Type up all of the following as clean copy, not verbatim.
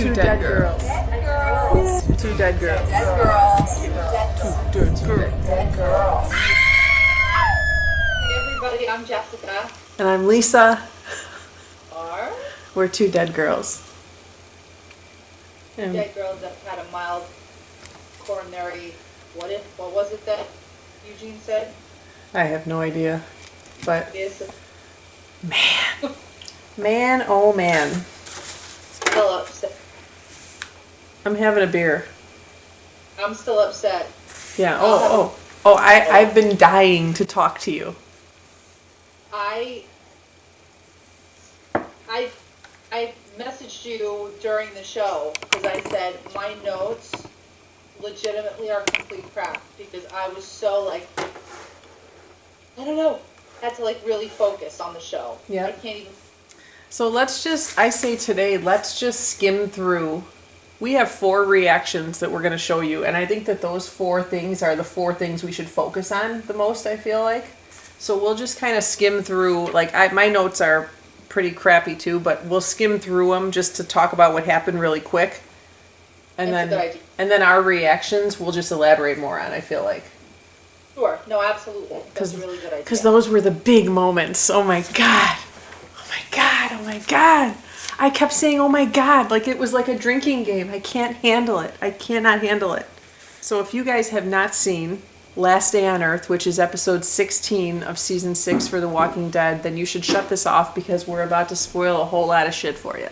Two dead girls. Two dead girls. Dead girls. Two dead girls. Hey everybody, I'm Jessica. And I'm Lisa. Are We're two dead girls. And dead girls that had a mild coronary. What was it that Eugene said? I have no idea. But Is man, oh man. still upset. I'm having a beer. I'm still upset. Yeah. I've been dying to talk to you. I messaged you during the show because I said my notes legitimately are complete crap because I was so like, I don't know, had to like really focus on the show. Yeah. I can't even. So let's just skim through. We have 4 reactions that we're going to show you, and I think that those 4 things are the 4 things we should focus on the most, I feel like. So we'll just kind of skim through, my notes are pretty crappy too, but we'll skim through them just to talk about what happened really quick. And That's a good idea. and then our reactions we'll just elaborate more on, I feel like. Sure. No, absolutely. That's a really good idea. Because those were the big moments. Oh my God. Oh my God. Oh my God. I kept saying, oh my God, like it was like a drinking game. I can't handle it. I cannot handle it. So if you guys have not seen Last Day on Earth, which is episode 16 of season 6 for The Walking Dead, then you should shut this off because we're about to spoil a whole lot of shit for you.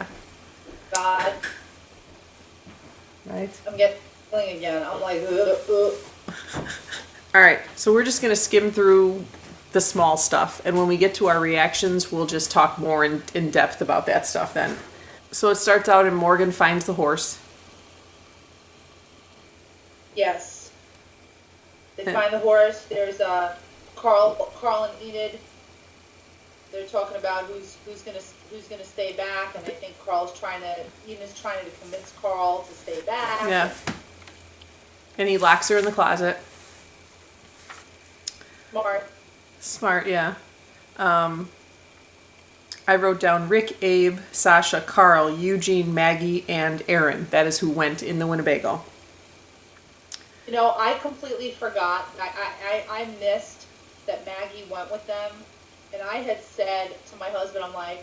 God. Right? I'm getting feeling again. I'm like, All right, so we're just going to skim through the small stuff, and when we get to our reactions, we'll just talk more in depth about that stuff then. So it starts out and Morgan finds the horse. Yes. They find the horse. There's Carl and Enid. They're talking about who's gonna stay back, and I think Enid's trying to convince Carl to stay back. Yeah. And he locks her in the closet. Smart, yeah. I wrote down Rick, Abe, Sasha, Carl, Eugene, Maggie, and Aaron. That is who went in the Winnebago. You know, I completely forgot. I missed that Maggie went with them, and I had said to my husband, I'm like,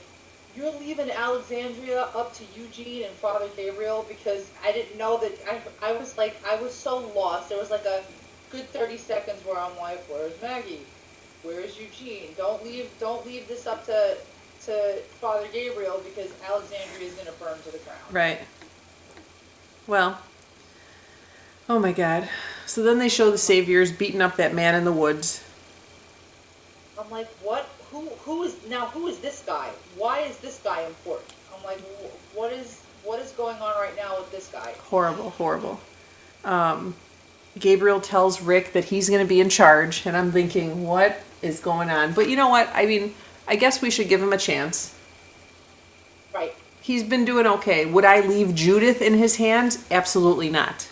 you're leaving Alexandria up to Eugene and Father Gabriel, because I didn't know that. I was so lost. There was like a good 30 seconds where I'm like, where's Maggie? Where's Eugene? Don't leave this up to Father Gabriel, because Alexandria is going to burn to the ground. Right. Well, oh my God. So then they show the Saviors beating up that man in the woods. I'm like, what? Who is this guy? Why is this guy important? I'm like, what is going on right now with this guy? Horrible. Gabriel tells Rick that he's going to be in charge, and I'm thinking, what is going on? But you know what? I mean, I guess we should give him a chance. Right. He's been doing okay. Would I leave Judith in his hands? Absolutely not.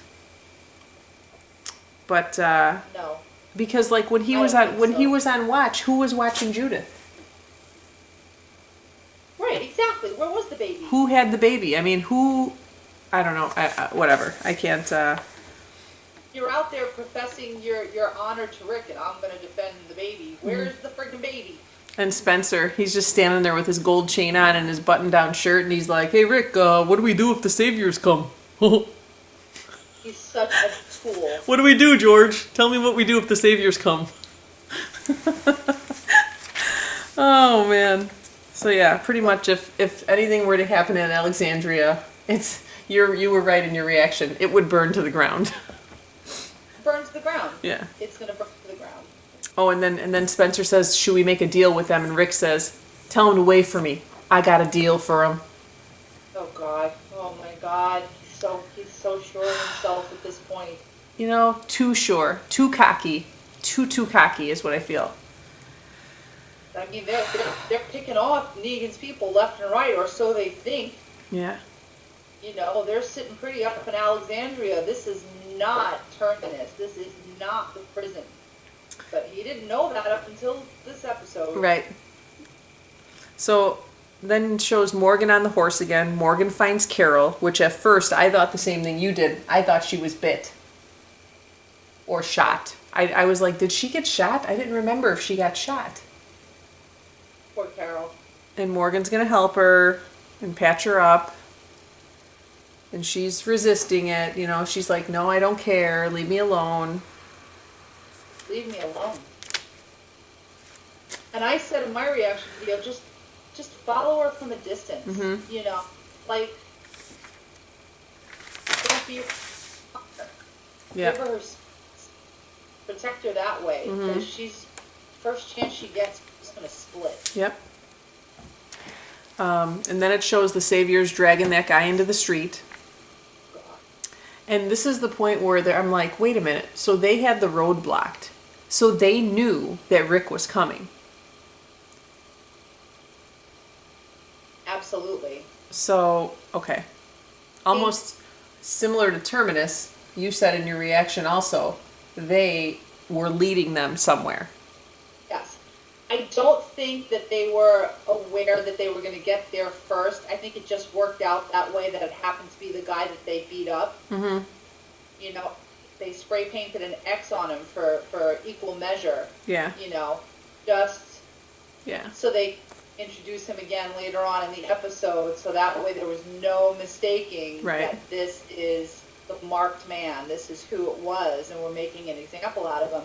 But No. because like when he was on watch, who was watching Judith? Right, exactly. Where was the baby? Who had the baby? I mean, who? I don't know. Whatever. I can't. You're out there professing your honor to Rick, and I'm going to defend the baby. Where's the freaking baby? And Spencer, he's just standing there with his gold chain on and his button-down shirt, and he's like, "Hey Rick, what do we do if the Saviors come?" He's such a fool. What do we do, George? Tell me what we do if the Saviors come. Oh man. So yeah, pretty much if anything were to happen in Alexandria, you were right in your reaction. It would burn to the ground. Burn to the ground. Yeah. It's going to burn to the ground. Oh, and then Spencer says, "Should we make a deal with them?" And Rick says, "Tell him to wait for me. I got a deal for him." Oh God. Oh my God. He's so sure of himself at this point. You know, too sure, too cocky, too cocky is what I feel. I mean, they're picking off Negan's people left and right, or so they think. Yeah. You know, they're sitting pretty up in Alexandria. This is not Terminus. This is not the prison. But he didn't know that up until this episode. Right. So Then shows Morgan on the horse again. Morgan finds Carol, which at first I thought the same thing you did. I thought she was bit. Or shot. I was like, did she get shot? I didn't remember if she got shot. Poor Carol. And Morgan's gonna help her and patch her up. And she's resisting it, you know. She's like, no, I don't care. Leave me alone. Leave me alone. And I said in my reaction video, just follow her from a distance. Mm-hmm. You know, like, don't be Yeah. give her, protect her that way. Mm-hmm. Because she's, first chance she gets, she's going to split. Yep. And then it shows the Saviors dragging that guy into the street. God. And this is the point where I'm like, wait a minute. So they had the road blocked. So they knew that Rick was coming. Absolutely. So, okay. Almost similar to Terminus, you said in your reaction also, they were leading them somewhere. Yes. I don't think that they were aware that they were going to get there first. I think it just worked out that way, that it happened to be the guy that they beat up. Mm-hmm. You know, they spray painted an X on him for equal measure. Yeah. You know, just Yeah. so they introduce him again later on in the episode, so that way there was no mistaking Right. that this is the marked man, this is who it was, and we're making an example out of him.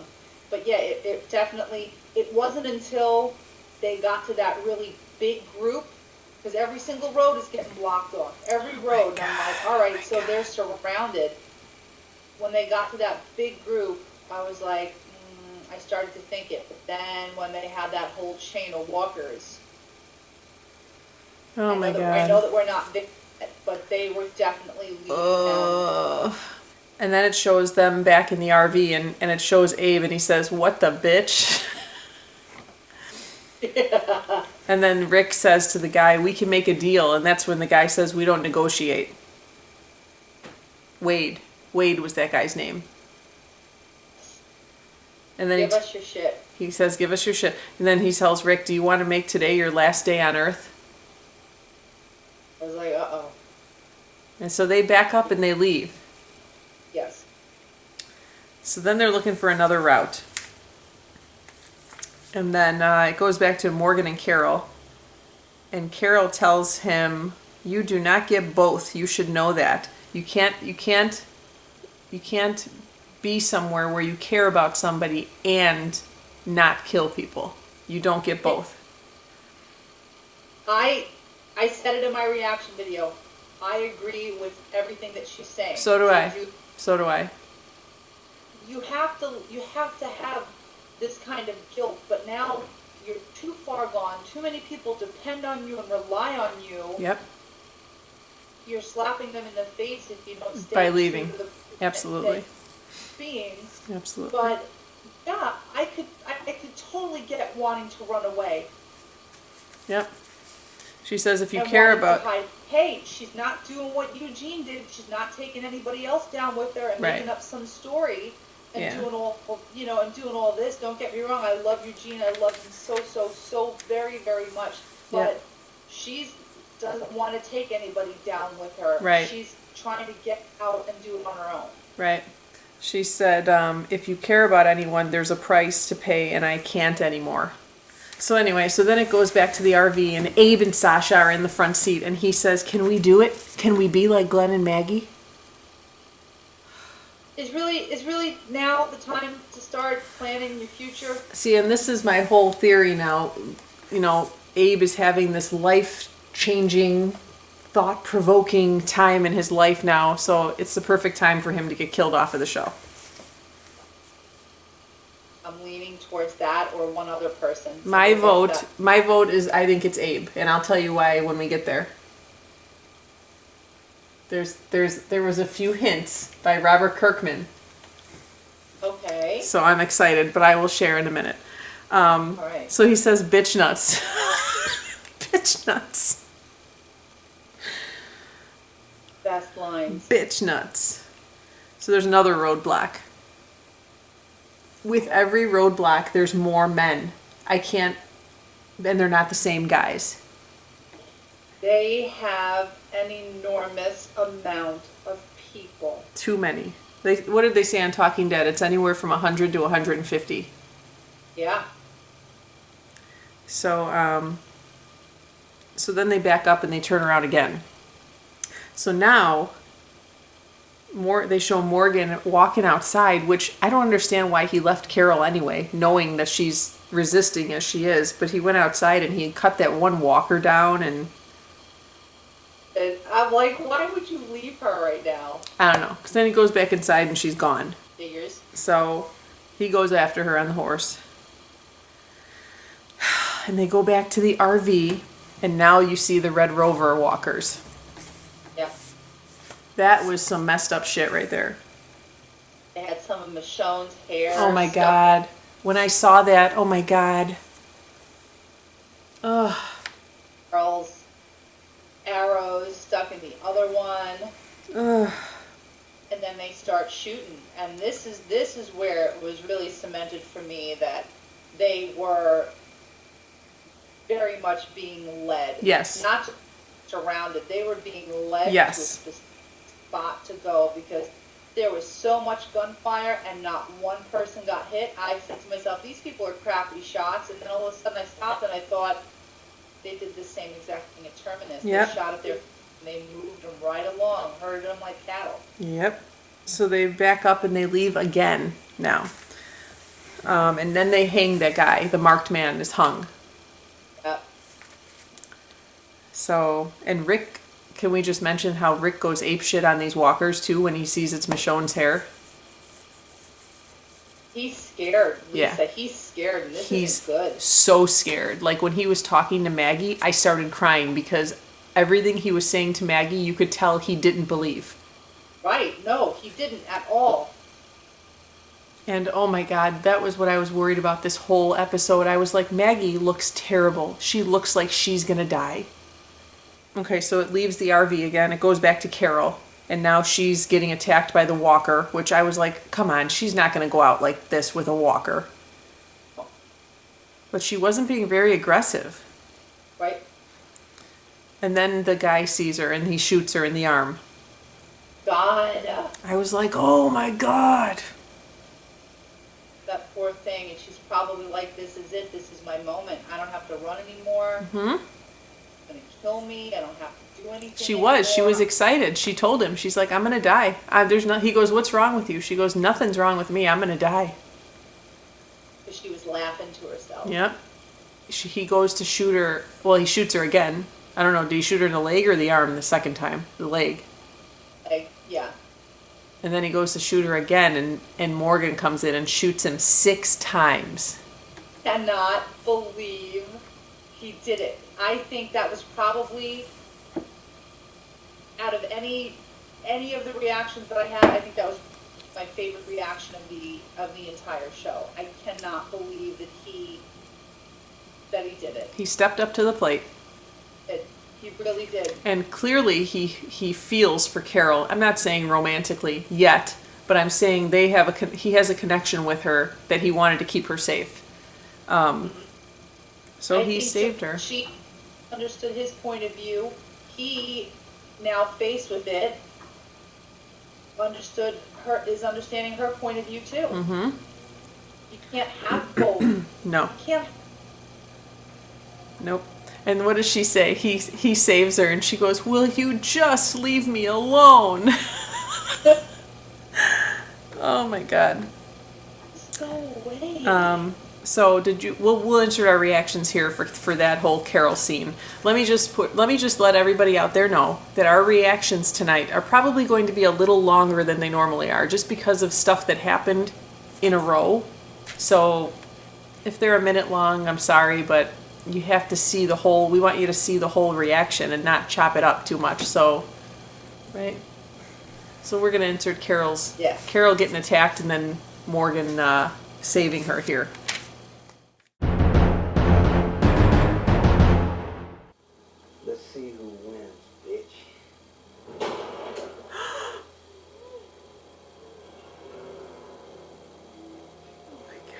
But yeah, it definitely, it wasn't until they got to that really big group, because every single road is getting blocked off, every road, and I'm like, all right, so they're surrounded. When they got to that big group, I was like, I started to think it, but then when they had that whole chain of walkers, Oh my I God. know that we're not big, but they were definitely leading them. And then it shows them back in the RV, and it shows Abe, and he says, what the bitch? Yeah. And then Rick says to the guy, we can make a deal. And that's when the guy says, we don't negotiate. Wade. Wade was that guy's name. And then Give us your shit. he says, give us your shit. And then he tells Rick, do you want to make today your last day on Earth? I was like, uh-oh. And so they back up and they leave. Yes. So then they're looking for another route. And then it goes back to Morgan and Carol. And Carol tells him, you do not get both. You should know that. You can't be somewhere where you care about somebody and not kill people. You don't get both. I said it in my reaction video. I agree with everything that she's saying. So do I. So do I. You have to have this kind of guilt, but now you're too far gone. Too many people depend on you and rely on you. Yep. You're slapping them in the face if you don't stay By true leaving. to the Absolutely. beings. Absolutely. But yeah, I could totally get wanting to run away. Yep. She says if you and care wanting to about... hide. Hey, she's not doing what Eugene did. She's not taking anybody else down with her and Right. making up some story and Yeah. doing all this. Don't get me wrong. I love Eugene. I love him so very, very much. But she doesn't want to take anybody down with her. Right. She's trying to get out and do it on her own. Right. She said, if you care about anyone, there's a price to pay, and I can't anymore. So anyway, so then it goes back to the RV, and Abe and Sasha are in the front seat, and he says, can we do it? Can we be like Glenn and Maggie? Is really now the time to start planning your future? See, and this is my whole theory now. You know, Abe is having this life-changing, thought-provoking time in his life now, so it's the perfect time for him to get killed off of the show. I'm leaning towards that or one other person. So My we'll get vote is I think it's Abe, and I'll tell you why when we get there. There was a few hints by Robert Kirkman, that. Okay. so I'm excited, but I will share in a minute. All right. So he says, bitch nuts. Bitch nuts. Best lines. Bitch nuts. So there's another roadblock. With every roadblock, there's more men. I can't, and they're not the same guys. They have an enormous amount of people. Too many. What did they say on Talking Dead? It's anywhere from 100 to 150. Yeah. So, so then they back up and they turn around again. So now, they show Morgan walking outside, which I don't understand why he left Carol anyway, knowing that she's resisting as she is. But he went outside and he cut that one walker down and... And I'm like, why would you leave her right now? I don't know. Because then he goes back inside and she's gone. Figures. So he goes after her on the horse. And they go back to the RV. And now you see the Red Rover walkers. Yep. That was some messed up shit right there. They had some of Michonne's hair. Oh my God. When I saw that, oh my God. Ugh. Girls. Arrows stuck in the other one. Ugh. And then they start shooting. And this is where it was really cemented for me that they were very much being led. Yes. Not just surrounded. They were being led Yes. to this spot to go because there was so much gunfire and not one person got hit. I said to myself, these people are crappy shots. And then all of a sudden I stopped and I thought, they did the same exact thing at Terminus. Yep. They shot at their, and they moved them right along, herded them like cattle. Yep. So they back up and they leave again now. And then they hang that guy. The marked man is hung. Yep. So, and Rick, can we just mention how Rick goes apeshit on these walkers too when he sees it's Michonne's hair? He's scared, Lisa. Yeah. He's scared, and this He's isn't good. so scared. Like when he was talking to Maggie, I started crying because everything he was saying to Maggie, you could tell he didn't believe. Right. No, he didn't at all. And oh my God, that was what I was worried about this whole episode. I was like, Maggie looks terrible. She looks like she's gonna die. Okay, so it leaves the RV again. It goes back to Carol. And now she's getting attacked by the walker, which I was like, come on, she's not going to go out like this with a walker. But she wasn't being very aggressive. Right. And then the guy sees her and he shoots her in the arm. God. I was like, oh my God. That poor thing. And she's probably like, this is it. This is my moment. I don't have to run anymore. Mm-hmm. It's going to kill me. I don't have to do anything She was. She anymore. was excited. She told him, she's like, I'm going to die. He goes, what's wrong with you? She goes, nothing's wrong with me. I'm going to die. Because she was laughing to herself. Yep. He goes to shoot her. Well, he shoots her again. I don't know. Did he shoot her in the leg or the arm the second time? The leg. Yeah. And then he goes to shoot her again, and Morgan comes in and shoots him 6 times. Cannot believe he did it. I think that was probably, out of any of the reactions that I had, I think that was my favorite reaction of the entire show. I cannot believe that he did it. He stepped up to the plate. He really did. And clearly he feels for Carol. I'm not saying romantically yet, but I'm saying he has a connection with her that he wanted to keep her safe. So he saved her. She understood his point of view. He, now faced with it, is understanding her point of view too. Mm-hmm. You can't have both. No. You can't. Nope. And what does she say? He saves her, and she goes, "Will you just leave me alone?" Oh my God. Go away. So did you? We'll insert our reactions here for that whole Carol scene. Let me just let everybody out there know that our reactions tonight are probably going to be a little longer than they normally are, just because of stuff that happened in a row. So if they're a minute long, I'm sorry, but you have to see the whole. We want you to see the whole reaction and not chop it up too much. So, right. So we're gonna insert Carol getting attacked and then Morgan saving her here. Let's see who wins, bitch. Oh my God.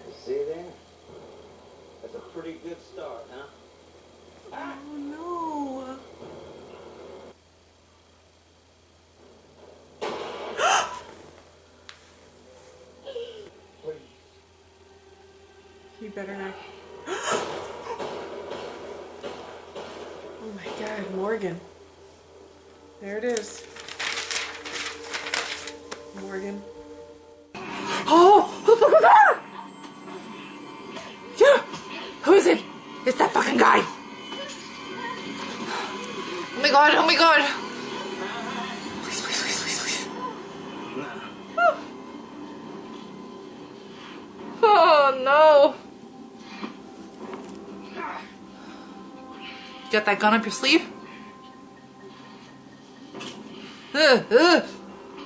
You see there? That's a pretty good start, huh? Oh no. better not. Oh my God, Morgan. There it is. Morgan. Oh! Who the fuck is that? Yeah! Who is it? It's that fucking guy! Oh my God, oh my God! Please, please, please, please, please. Oh no! You got that gun up your sleeve?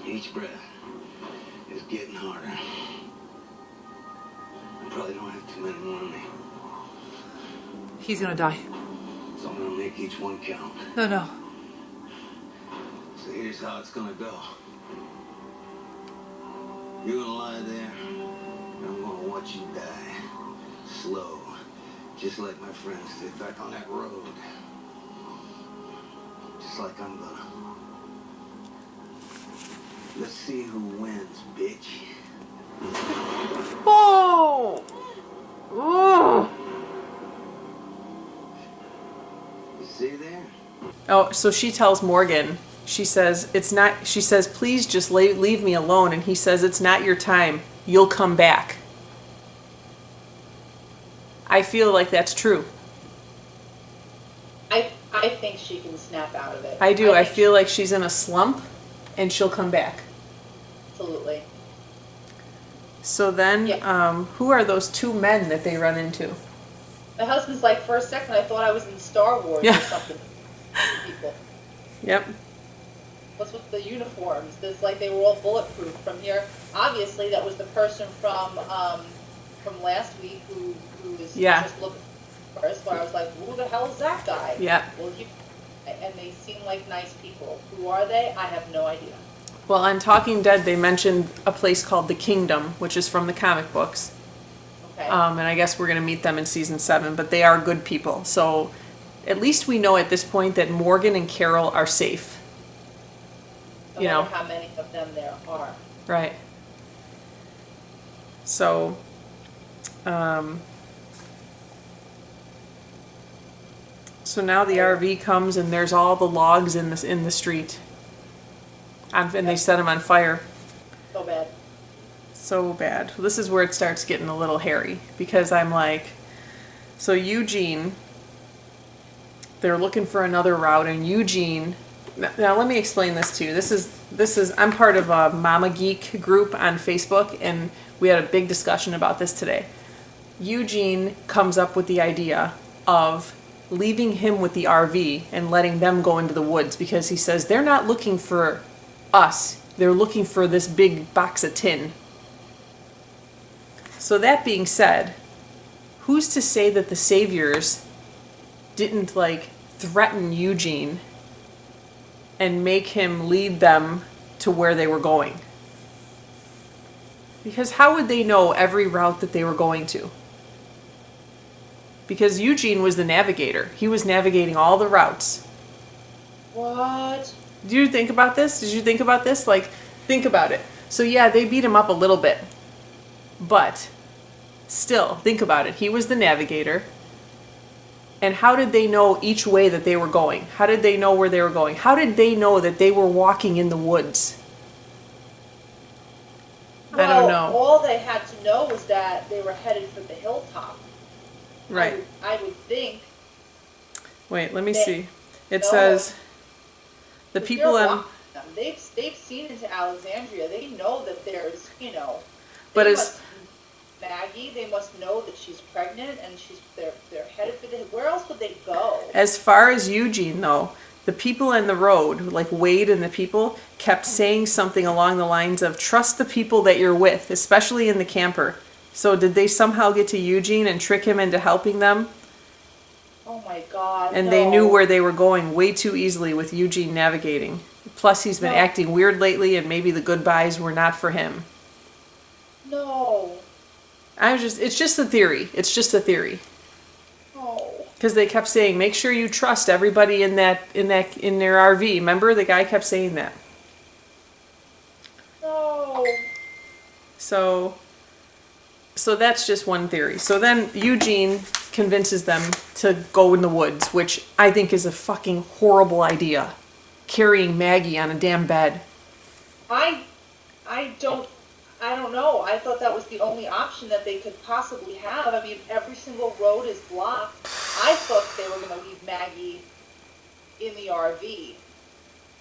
Each breath is getting harder. I probably don't have too many more in me. He's gonna die. So I'm gonna make each one count. No, no. So here's how it's gonna go. You're gonna lie there, and I'm gonna watch you die. Slow. Just like my friends did back on that road. Just like I'm gonna. Let's see who wins, bitch. Oh! Oh! You see there? Oh, so she tells Morgan, she says, please just leave me alone. And he says, it's not your time. You'll come back. I feel like that's true. I think she can snap out of it. I do. I feel like she's in a slump and she'll come back. Absolutely. So then, Yeah. Who are those two men that they run into? My husband's like, for a second, I thought I was in Star Wars Yeah. or something. People. Yep. What's with the uniforms? There's like they were all bulletproof from here. Obviously, that was the person from last week who was just looking first. Where I was like, who the hell is that guy? Yeah. Well, and they seem like nice people. Who are they? I have no idea. Well, on Talking Dead, they mentioned a place called the Kingdom, which is from the comic books. Okay. And I guess we're going to meet them in season 7, but they are good people. So at least we know at this point that Morgan and Carol are safe. No You know. matter how many of them there are. Right. So, so now the RV comes and there's all the logs in the street. And they set them on fire. So bad. So bad. This is where it starts getting a little hairy because I'm like, so Eugene, they're looking for another route, and Eugene. Now let me explain this to you. This is I'm part of a Mama Geek group on Facebook, and we had a big discussion about this today. Eugene comes up with the idea of leaving him with the RV and letting them go into the woods because he says they're not looking for us. They're looking for this big box of tin. So that being said, who's to say that the Saviors didn't threaten Eugene and make him lead them to where they were going? Because how would they know every route that they were going to? Because Eugene was the navigator. He was navigating all the routes. What? Did you think about this? Did you think about this? Think about it. So yeah, they beat him up a little bit. But still, think about it. He was the navigator. And how did they know each way that they were going? How did they know where they were going? How did they know that they were walking in the woods? Well, I don't know. All they had to know was that they were headed for the hilltop. Right. I would think. Wait, let me see. It No. says the If people they're in... walking them, they've seen into Alexandria. They know that there's, But they as- must- Maggie, they must know that she's pregnant and they're headed for the. Where else would they go? As far as Eugene, though, the people in the road, like Wade and the people, kept saying something along the lines of, trust the people that you're with, especially in the camper. So did they somehow get to Eugene and trick him into helping them? Oh my God! And no. they knew where they were going way too easily with Eugene navigating. Plus, he's been No. acting weird lately, and maybe the goodbyes were not for him. No. It's just a theory. It's just a theory. No. Because they kept saying, make sure you trust everybody in their RV. Remember, the guy kept saying that. No. So, So that's just one theory. So then Eugene convinces them to go in the woods, which I think is a fucking horrible idea. Carrying Maggie on a damn bed. I don't know. I thought that was the only option that they could possibly have. I mean, every single road is blocked. I thought they were going to leave Maggie in the RV.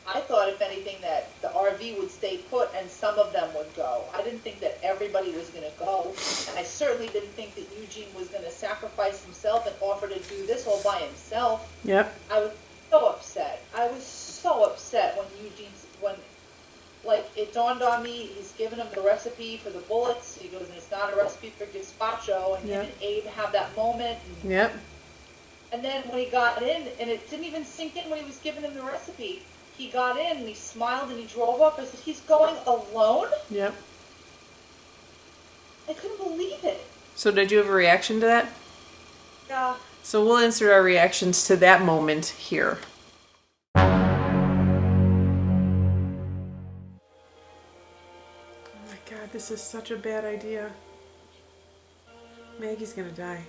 I thought, if anything, that the RV would stay put and some of them would go. I didn't think that everybody was going to go. And I certainly didn't think that Eugene was going to sacrifice himself and offer to do this all by himself. Yep. I was so upset. I was so upset when like, it dawned on me, he's given him the recipe for the bullets. He goes, and it's not a recipe for gazpacho. And him and Abe have that moment. And, Yep. And then when he got in, and it didn't even sink in when he was giving him the recipe. He got in and he smiled and he drove up. I said, he's going alone? Yep. I couldn't believe it. So did you have a reaction to that? Yeah. So we'll insert our reactions to that moment here. Oh my god, this is such a bad idea. Maggie's gonna die.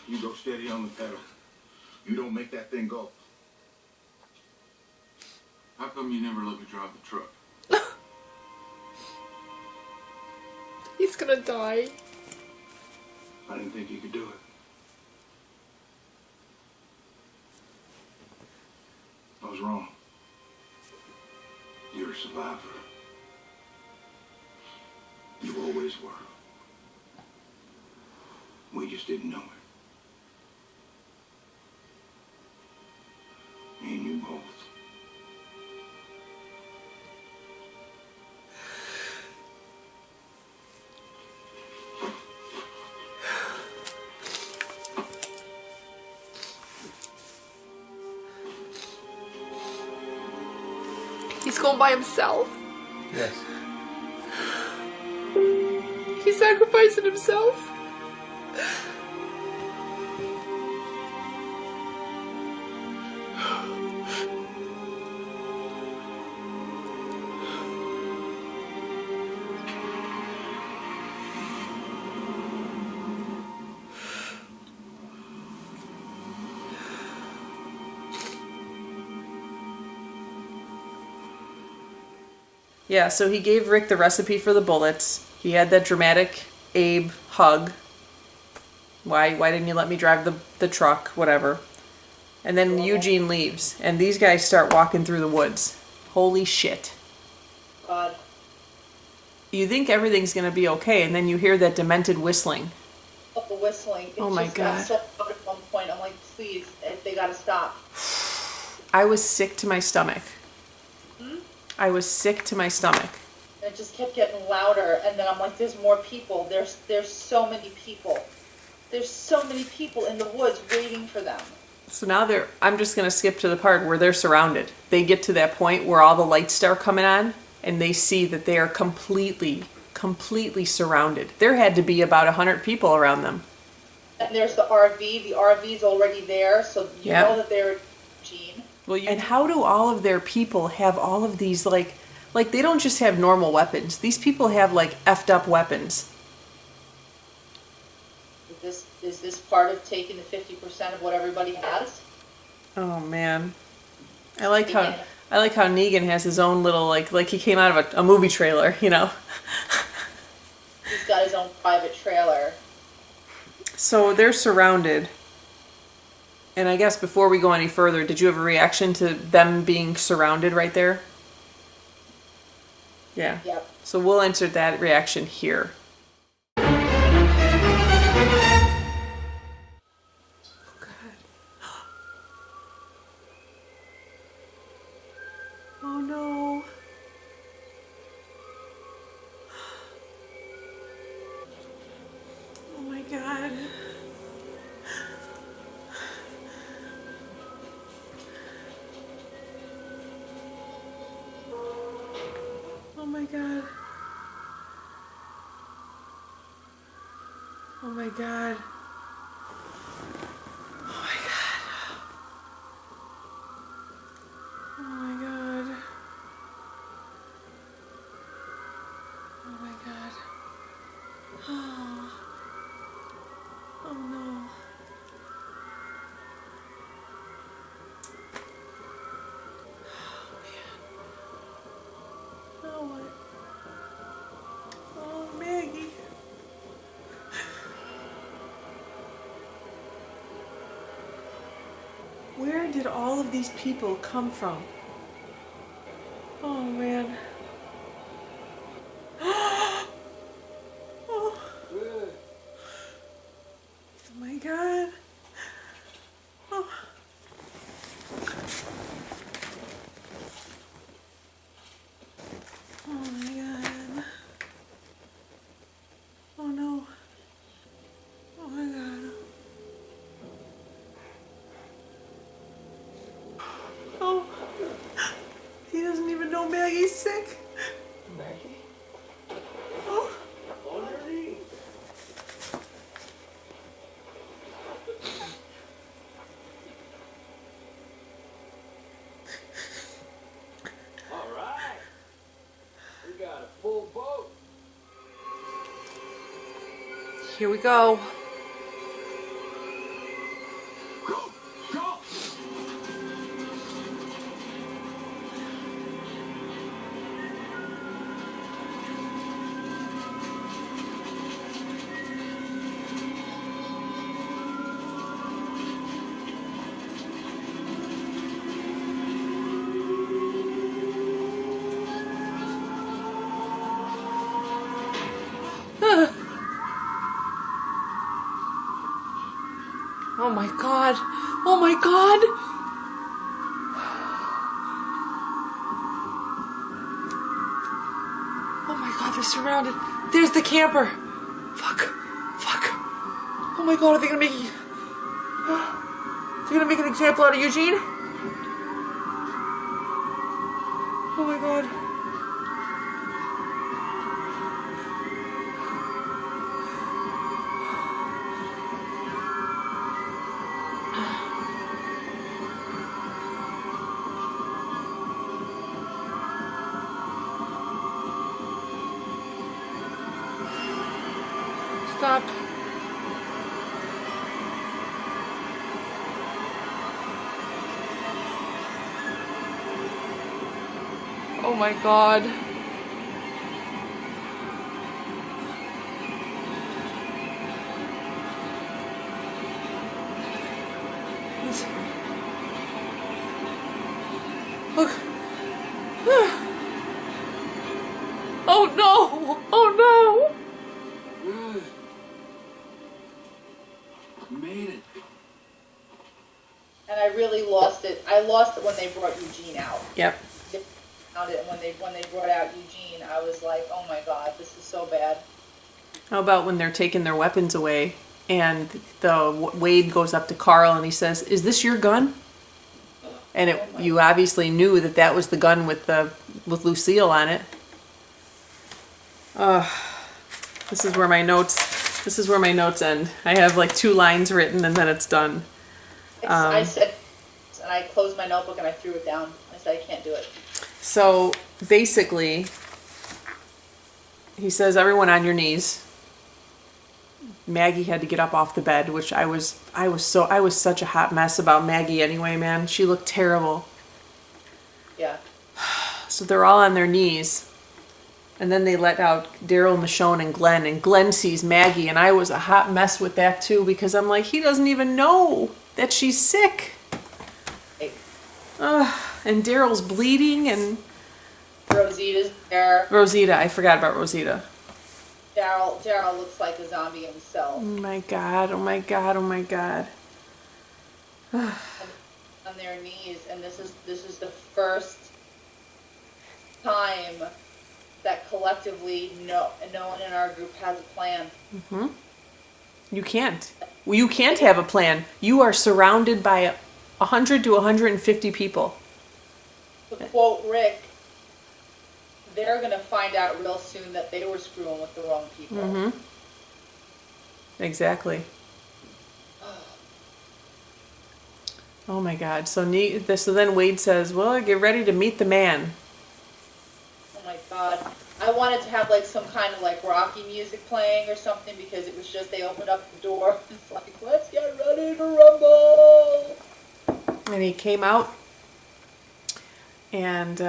You go steady on the pedal. You don't make that thing go. How come you never let me drive the truck? He's gonna die. I didn't think you could do it. I was wrong. You're a survivor. You always were. We just didn't know it. Me and you both. He's going by himself. Yes. He's sacrificing himself. Yeah, so he gave Rick the recipe for the bullets. He had that dramatic Abe hug. Why didn't you let me drive the truck? Whatever. And then Eugene leaves, and these guys start walking through the woods. Holy shit. God. You think everything's gonna be okay, and then you hear that demented whistling. Oh, the whistling. It Oh my just got God. so loud at one point. I'm like, please, they gotta stop. I was sick to my stomach. I was sick to my stomach. And it just kept getting louder, and then I'm like, there's more people. There's so many people. There's so many people in the woods waiting for them. So now I'm just going to skip to the part where they're surrounded. They get to that point where all the lights start coming on, and they see that they are completely surrounded. There had to be about 100 people around them. And there's the RV. The RV's already there, so you know that they're Gene. Well, and how do all of their people have all of these, like they don't just have normal weapons. These people have, like, effed up weapons. Is this part of taking the 50% of what everybody has? Oh, man. I like how Negan has his own little, like he came out of a movie trailer, you know? He's got his own private trailer. So they're surrounded. And I guess before we go any further, did you have a reaction to them being surrounded right there? Yeah. Yep. So we'll insert that reaction here. Oh, God. Oh, no. Oh, my God. Oh my god. Oh my god. Oh my god. Oh my god. Oh. Oh no. Oh what? Oh Maggie. Where did all of these people come from? Oh man. Oh. Oh my god. Oh. Oh my god. Oh no. Oh my god. Oh. He doesn't even know Maggie's sick. Maggie? Oh. On your knees. All right. We got a full boat. Here we go. Go! Go! Oh my god. Oh my god. Oh my god, they're surrounded. There's the camper. Fuck. Fuck. Oh my god, are they gonna make they're gonna make an example out of Eugene? Oh my god. Stop. Oh my god. Look. Oh no! Oh no! Good. Made it. And I really lost it. I lost it when they brought Eugene out. Yep. Found it, and when they brought out Eugene, I was like, oh my god, this is so bad. How about when they're taking their weapons away and Wade goes up to Carl and he says, "Is this your gun?" And you obviously knew that was the gun with Lucille on it. This is where my notes end. I have like 2 lines written and then it's done. I said, and I closed my notebook and I threw it down. I said, I can't do it. So basically, he says, "Everyone on your knees." Maggie had to get up off the bed, which I was such a hot mess about Maggie anyway, man. She looked terrible. Yeah. So they're all on their knees. And then they let out Daryl, Michonne, and Glenn sees Maggie, and I was a hot mess with that too, because I'm like, he doesn't even know that she's sick. Hey. And Daryl's bleeding, and Rosita's there. Rosita, I forgot about Rosita. Daryl looks like a zombie himself. Oh my god, oh my god, oh my god. On their knees, and this is the first time that collectively no one in our group has a plan. Mm-hmm. You can't. Well, you can't have a plan. You are surrounded by 100 to 150 people. To quote Rick, they're going to find out real soon that they were screwing with the wrong people. Mm-hmm. Exactly. Oh my God. So then Wade says, well, get ready to meet the man. Oh my God. I wanted to have like some kind of like Rocky music playing or something because it was just they opened up the door. It's like, let's get ready to rumble. And he came out and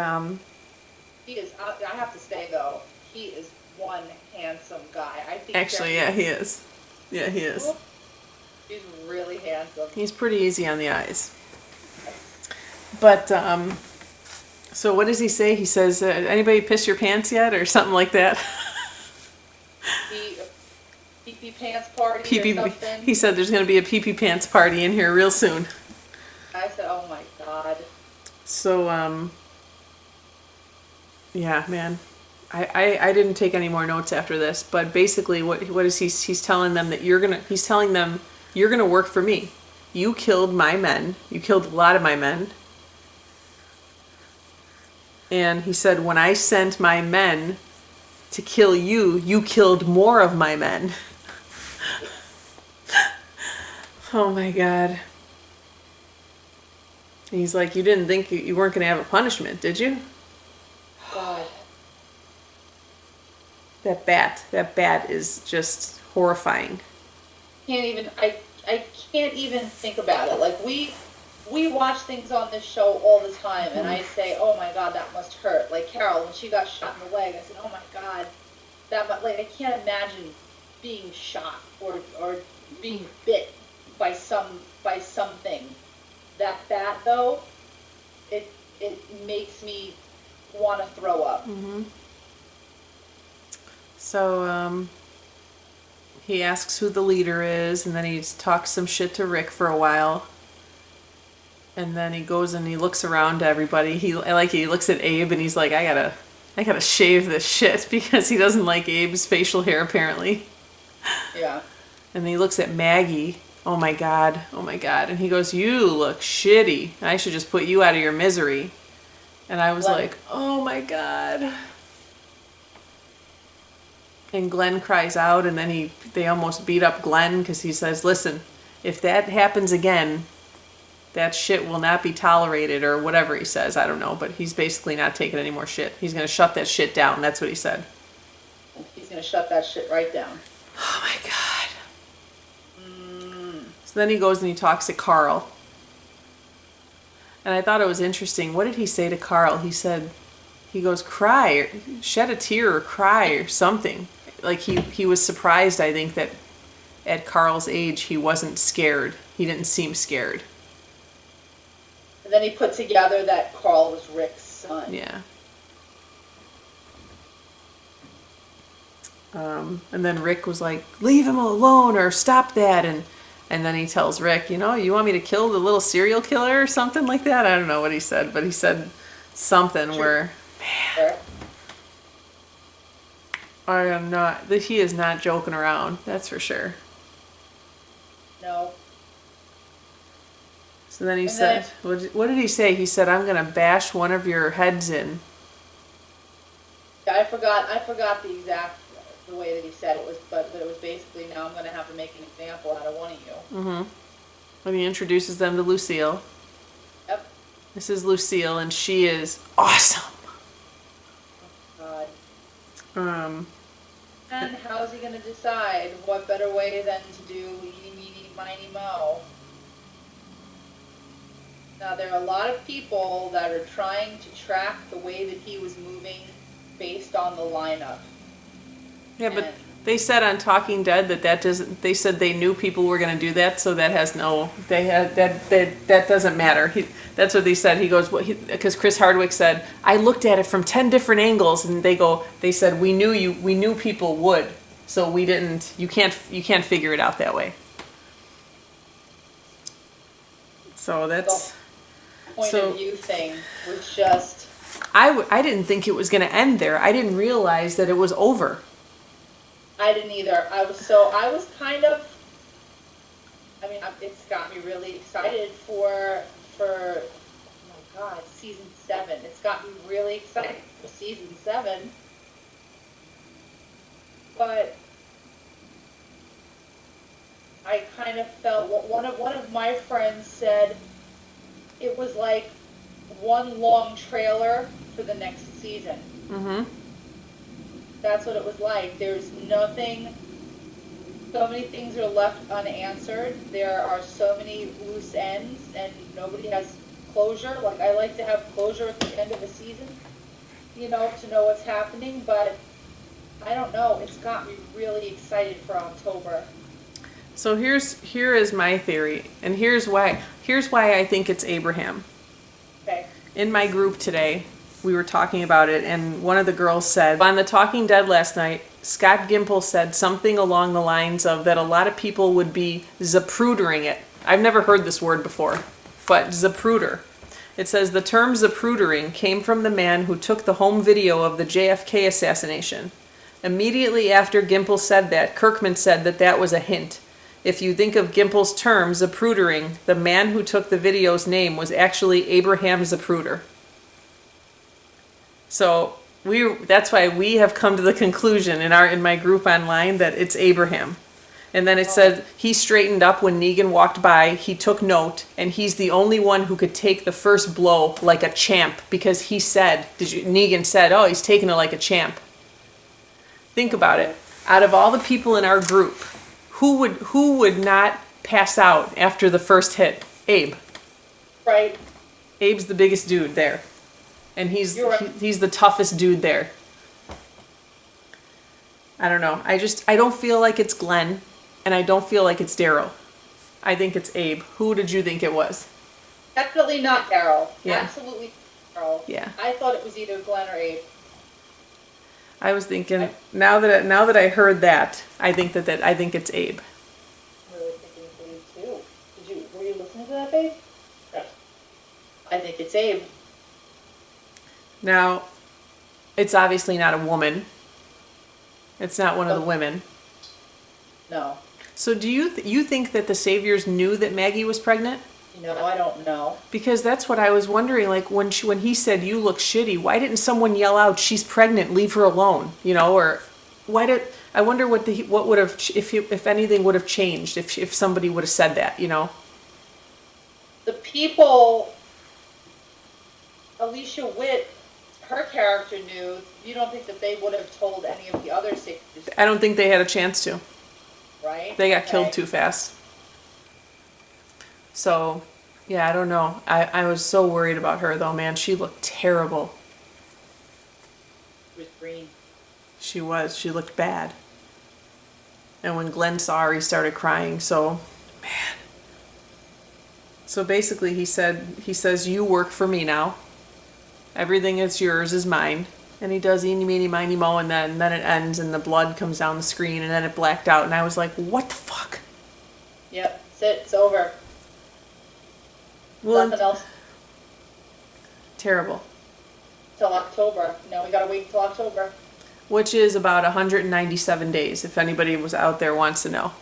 He is, I have to say though, he is one handsome guy. I think actually, yeah, he is. Yeah, he is. He's really handsome. He's pretty easy on the eyes. But, so what does he say? He says, anybody piss your pants yet? Or something like that. Pee-pee pants party Pee-pee, or something. he said there's going to be a pee-pee pants party in here real soon. I said, oh my God. So, yeah, man. I didn't take any more notes after this, but basically what is he's telling them that he's telling them you're gonna work for me. You killed my men. You killed a lot of my men. And he said, when I sent my men to kill you, you killed more of my men. Oh my God. And he's like, you didn't think you weren't gonna have a punishment, did you? God. That bat is just horrifying. I can't even think about it. Like we watch things on this show all the time, and I say, oh my God, that must hurt. Like Carol, when she got shot in the leg, I said, oh my God, I can't imagine being shot or being bit by something. That bat though, it makes me want to throw up. Mm-hmm. So he asks who the leader is, and then he talks some shit to Rick for a while. And then he goes and he looks around to everybody. He looks at Abe and he's like, I gotta shave this shit because he doesn't like Abe's facial hair apparently. Yeah. And then he looks at Maggie. Oh my God. And he goes, you look shitty. I should just put you out of your misery. And I was like, oh my God. And Glenn cries out, and then they almost beat up Glenn because he says, listen, if that happens again, that shit will not be tolerated, or whatever he says. I don't know, but he's basically not taking any more shit. He's going to shut that shit down. That's what he said. He's going to shut that shit right down. Oh my God. So then he goes and he talks to Carl. And I thought it was interesting. What did he say to Carl? He goes, cry, or shed a tear, or cry, or something. Like he was surprised, I think, that at Carl's age he wasn't scared. He didn't seem scared. And then he put together that Carl was Rick's son. Yeah. And then Rick was like, leave him alone, or stop that. And then he tells Rick, you want me to kill the little serial killer or something like that? I don't know what he said, but he said something where, man, he is not joking around, that's for sure. No. So then he said, what did he say? He said, I'm going to bash one of your heads in. Yeah, I forgot the way that he said it was, but it was basically, now I'm going to have to make an example out of one of you. Mm-hmm. When he introduces them to Lucille. Yep. This is Lucille, and she is awesome. Oh, God. And how is he going to decide what better way than to do eeny, meeny, miny, moe? Now, there are a lot of people that are trying to track the way that he was moving based on the lineup. Yeah, but they said on Talking Dead that doesn't. They said they knew people were going to do that, so that has no. That doesn't matter. That's what they said. He goes, because Chris Hardwick said, I looked at it from 10 different angles, and they said we knew people would, so we didn't. You can't figure it out that way. So that's point of view thing was just. I didn't think it was going to end there. I didn't realize that it was over. I didn't either. I was kind of. I mean, it's got me really excited for. Oh my God, season 7. It's got me really excited for season 7. But I kind of felt, one of my friends said it was like one long trailer for the next season. Mm-hmm. That's what it was like. There's nothing, so many things are left unanswered. There are so many loose ends, and nobody has closure. Like, I like to have closure at the end of a season, you know, to know what's happening, but I don't know. It's got me really excited for October. So here is my theory, and here's why I think it's Abraham. Okay. In my group today, we were talking about it, and one of the girls said, on The Talking Dead last night, Scott Gimple said something along the lines of that a lot of people would be zaprudering it. I've never heard this word before, but zapruder. It says the term zaprudering came from the man who took the home video of the JFK assassination. Immediately after Gimple said that, Kirkman said that that was a hint. If you think of Gimple's term, zaprudering, the man who took the video's name was actually Abraham Zapruder. So that's why we have come to the conclusion in my group online that it's Abraham. And then it said he straightened up when Negan walked by, he took note, and he's the only one who could take the first blow like a champ, because he said, Negan said, oh, he's taking it like a champ. Think about it. Out of all the people in our group, who would not pass out after the first hit? Abe. Right. Abe's the biggest dude there. And he's the toughest dude there. I don't know. I don't feel like it's Glenn, and I don't feel like it's Daryl. I think it's Abe. Who did you think it was? Definitely not Daryl. Yeah. Absolutely Daryl. Yeah. I thought it was either Glenn or Abe. I was thinking, now that I heard that, I think it's Abe. I'm really thinking it's Abe too. Were you listening to that, babe? Yeah. I think it's Abe. Now, it's obviously not a woman. It's not one of the women. No. So do you think that the Saviors knew that Maggie was pregnant? You know, I don't know. Because that's what I was wondering. Like when he said, "You look shitty," why didn't someone yell out, "She's pregnant, leave her alone"? You know, or I wonder what would have, if anything would have changed if somebody would have said that. You know. The people, Alicia Witt, her character knew. You don't think that they would have told any of the other Saviors? I don't think they had a chance to. Right. They got killed too fast. So, yeah, I don't know. I was so worried about her, though, man. She looked terrible. She was green. She was. She looked bad. And when Glenn saw her, he started crying. So, man. So basically, he says, "You work for me now. Everything that's yours is mine." And he does eeny, meeny, miny, mo, and then it ends, and the blood comes down the screen, and then it blacked out, and I was like, what the fuck? Yep. It's over. Well, nothing else. Terrible. Till October. No, we gotta wait till October. Which is about 197 days, if anybody was out there wants to know.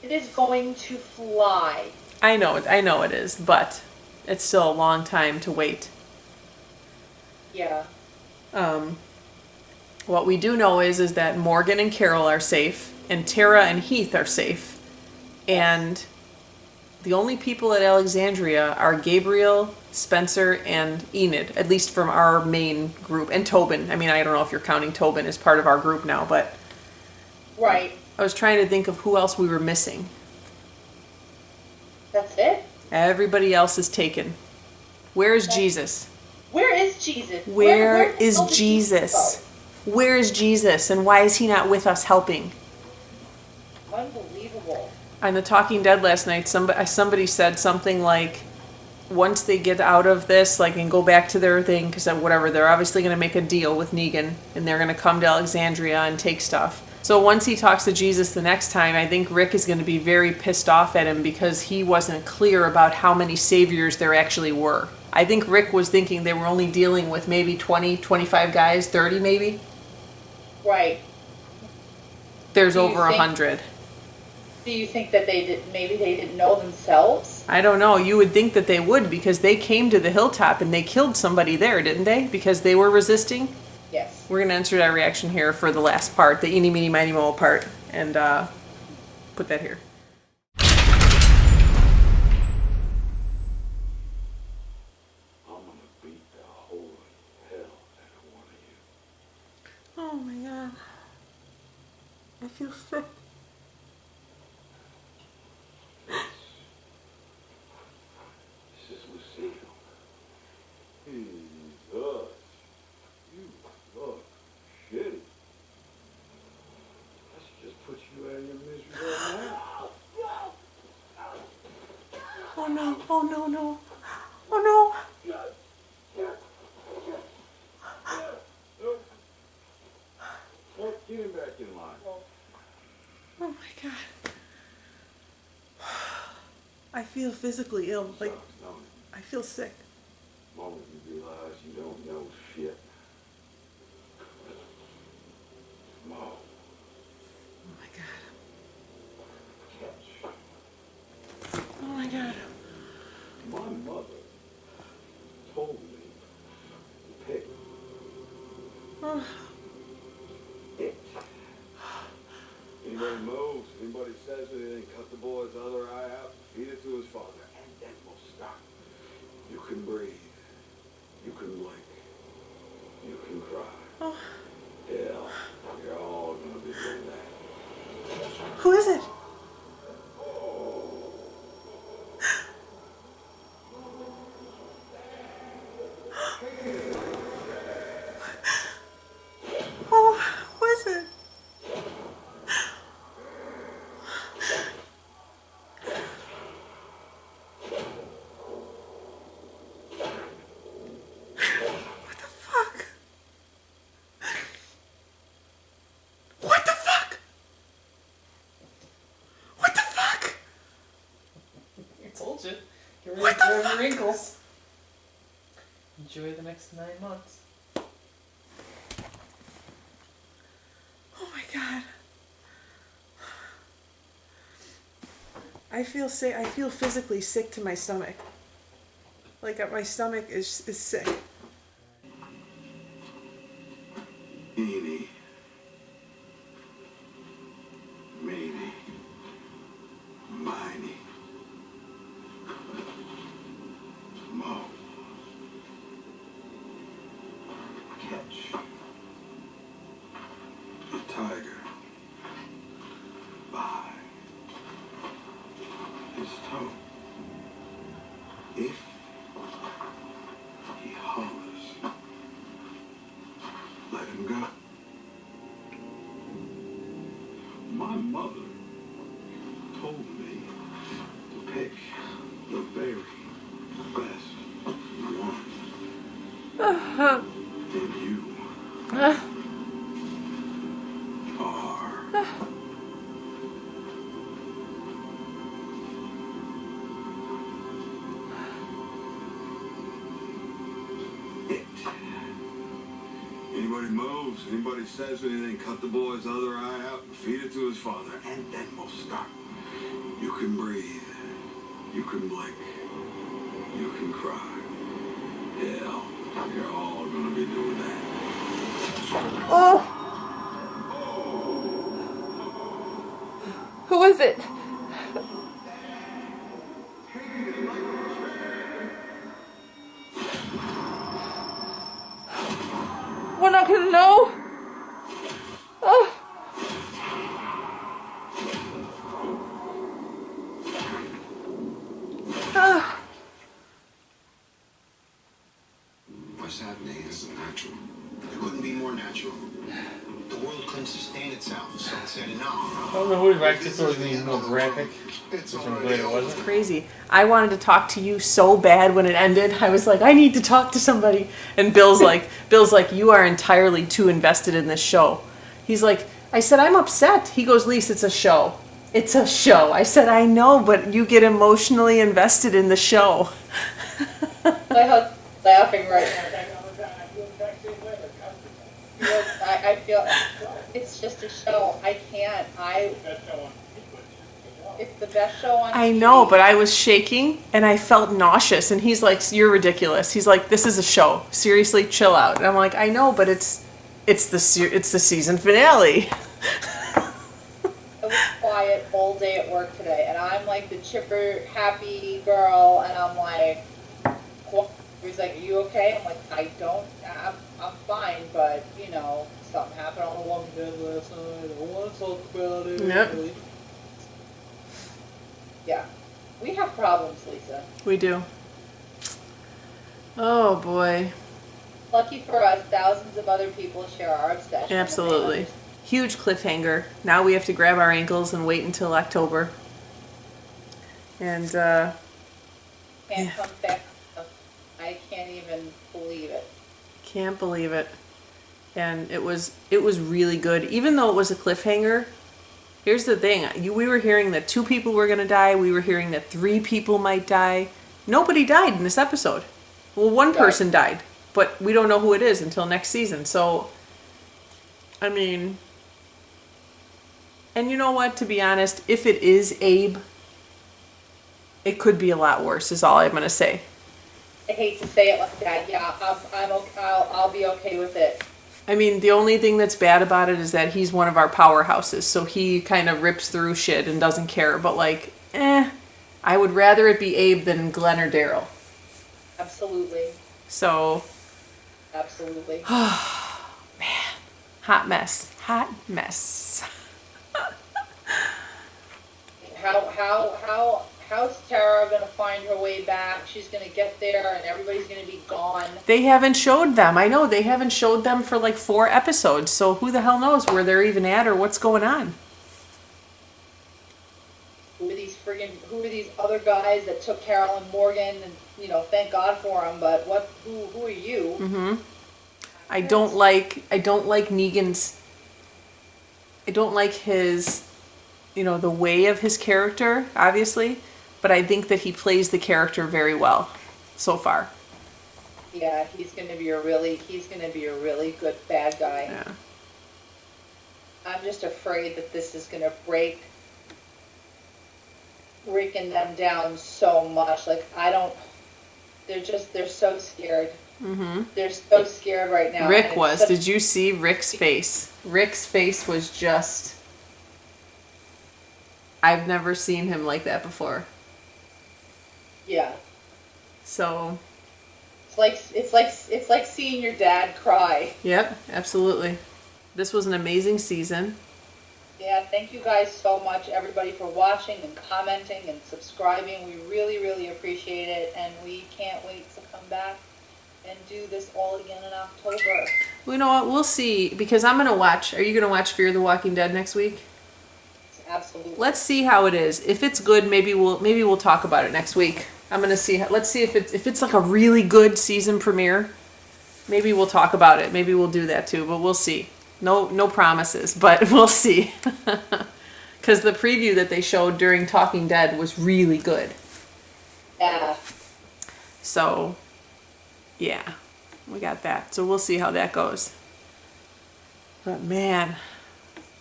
It is going to fly. I know it is, but it's still a long time to wait. Yeah. What we do know is that Morgan and Carol are safe, and Tara and Heath are safe, and the only people at Alexandria are Gabriel, Spencer, and Enid, at least from our main group, and Tobin. I mean, I don't know if you're counting Tobin as part of our group now, but Right. I was trying to think of who else we were missing. That's it? Everybody else is taken. Where is Jesus? Where is Jesus? Where the is hell did Jesus? Where is Jesus, and why is he not with us helping? go? Unbelievable. On The Talking Dead last night, somebody said something like, once they get out of this, like, and go back to their thing, because whatever, they're obviously going to make a deal with Negan, and they're going to come to Alexandria and take stuff. So once he talks to Jesus the next time, I think Rick is going to be very pissed off at him because he wasn't clear about how many saviors there actually were. I think Rick was thinking they were only dealing with maybe 20, 25 guys, 30 maybe. Right. There's Do you over think- 100. Do you think that maybe they didn't know themselves? I don't know. You would think that they would, because they came to the hilltop and they killed somebody there, didn't they? Because they were resisting. Yes. We're going to answer that reaction here for the last part, the eeny, meeny, miny, moe part. and put that here. I'm gonna beat the holy hell out of one of you. Oh my god. I feel sick. This is Lucille. Jesus. You look shitty. I should just put you out of your misery right now. Oh no, oh no, no. Oh no. Nope, get him back in line. Oh my god. I feel physically ill. Like, I feel sick. The moment you realize you don't know shit. Mo. Oh my god. Oh my god. My mother told me to pick Oh. it. Anybody moves, anybody says anything, cut the boy's other eye out, feed it to his father, and then we'll stop. You can breathe. You can blink. You can cry. Oh. Hell, you're all gonna be doing that. Who is it? Oh, who is it? What the fuck? What the fuck? What the fuck? I told you. Get What ready the for fuck? your wrinkles. Enjoy the next 9 months. Oh my god. I feel sick. I feel physically sick to my stomach. Like my stomach is sick. Eeny. Meeny. Miny. Mo. Catch. A tiger. By his toe. If he hollers, let him go. My mother told me to pick the very best one. And you are it. Anybody moves, anybody says anything, cut the boy's other eye out and feed it to his father, and then we'll stop. You can breathe. You can blink. You can cry. Hell, you're all gonna be doing that. Oh. Who is it? We're not gonna know. Oh. Ah. What's happening isn't natural. It couldn't be more natural. The world couldn't sustain itself, so it said enough. I don't know who directed this, or was it more graphic. It's Which I'm glad it wasn't. Crazy. I wanted to talk to you so bad when it ended. I was like, I need to talk to somebody. And Bill's like, you are entirely too invested in this show. He's like, I said, I'm upset. He goes, Lise, it's a show. It's a show. I said, I know, but you get emotionally invested in the show. My husband's laughing right now. I feel it's just a show. I can't. It's the best show on I TV. know, but I was shaking and I felt nauseous. And he's like, you're ridiculous. He's like, this is a show. Seriously, chill out. And I'm like, I know, but it's the season finale. was quiet all day at work today, and I'm like the chipper, happy girl, and I'm like, what? He's like, are you okay? I'm like, I'm fine, but, you know, something happened on the Walking Dead last night, I don't want to talk about it. Yep. Yeah. We have problems, Lisa. We do. Oh boy. Lucky for us, thousands of other people share our obsession. Absolutely. Huge cliffhanger. Now we have to grab our ankles and wait until October. And, Can't come back. I can't even believe it. can't believe it. And it was really good. Even though it was a cliffhanger, here's the thing. We were hearing that 2 people were going to die. We were hearing that 3 people might die. Nobody died in this episode. Well, one person died, but we don't know who it is until next season. So, I mean, and you know what? To be honest, if it is Abe, it could be a lot worse, is all I'm going to say. I hate to say it like that. Yeah, I'm okay. I'll be okay with it. I mean, the only thing that's bad about it is that he's one of our powerhouses, so he kind of rips through shit and doesn't care. But, like, I would rather it be Abe than Glenn or Daryl. Absolutely. So, Absolutely. man, hot mess. How's Tara gonna find her way back? She's gonna get there, and everybody's gonna be gone. They haven't showed them. I know, they haven't showed them for like 4 episodes, so who the hell knows where they're even at or what's going on. Who are these other guys that took Carol and Morgan? And you know, thank God for them. But who are you? Mm-hmm. I don't like Negan's. I don't like his, you know, the way of his character, obviously, but I think that he plays the character very well so far. Yeah, he's gonna be a really good bad guy. Yeah. I'm just afraid that this is gonna breaking them down so much. Like they're so scared. Mm-hmm. They're so scared right now. Rick was. Did you see Rick's face? Rick's face was just. I've never seen him like that before. Yeah. So. It's like seeing your dad cry. Yep, absolutely. This was an amazing season. Yeah, thank you guys so much, everybody, for watching and commenting and subscribing. We really, really appreciate it, and we can't wait to come back and do this all again in October. Well, you know what? We'll see, because I'm going to watch. Are you going to watch Fear the Walking Dead next week? Absolutely. Let's see how it is. If it's good, maybe we'll talk about it next week. I'm going to see. Let's see if it's like a really good season premiere. Maybe we'll talk about it. Maybe we'll do that too, but we'll see. No promises, but we'll see. Because the preview that they showed during Talking Dead was really good. Yeah. So, yeah, we got that. So we'll see how that goes. But man,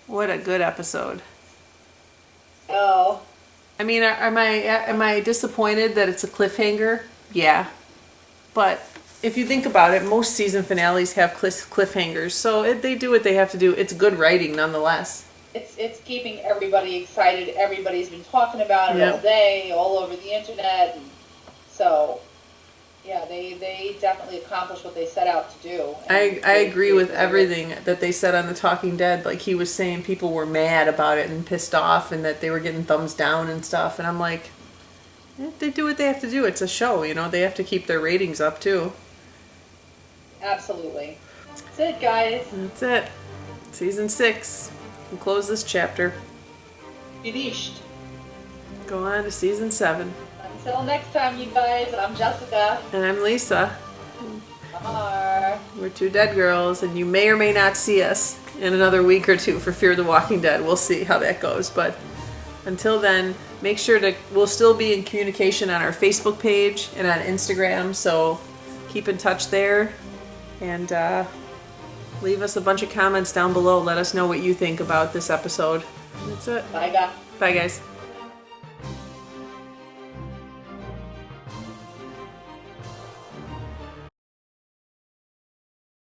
what a good episode. Oh. I mean, am I disappointed that it's a cliffhanger? Yeah. But if you think about it, most season finales have cliffhangers, so they do what they have to do. It's good writing nonetheless. It's keeping everybody excited. Everybody's been talking about it all day, all over the internet. And so, yeah, they definitely accomplished what they set out to do. I agree with everything that they said on The Talking Dead. Like, he was saying people were mad about it and pissed off and that they were getting thumbs down and stuff. And I'm like, they do what they have to do. It's a show, you know. They have to keep their ratings up, too. Absolutely. That's it, guys. That's it. Season 6. We'll close this chapter. Finished. Go on to Season 7. Until next time, you guys, I'm Jessica. And I'm Lisa. Bye. We're 2 dead girls, and you may or may not see us in another week or 2 for Fear the Walking Dead. We'll see how that goes. But until then, make sure we'll still be in communication on our Facebook page and on Instagram, so keep in touch there. And leave us a bunch of comments down below. Let us know what you think about this episode. That's it. Bye, guys. Bye, guys.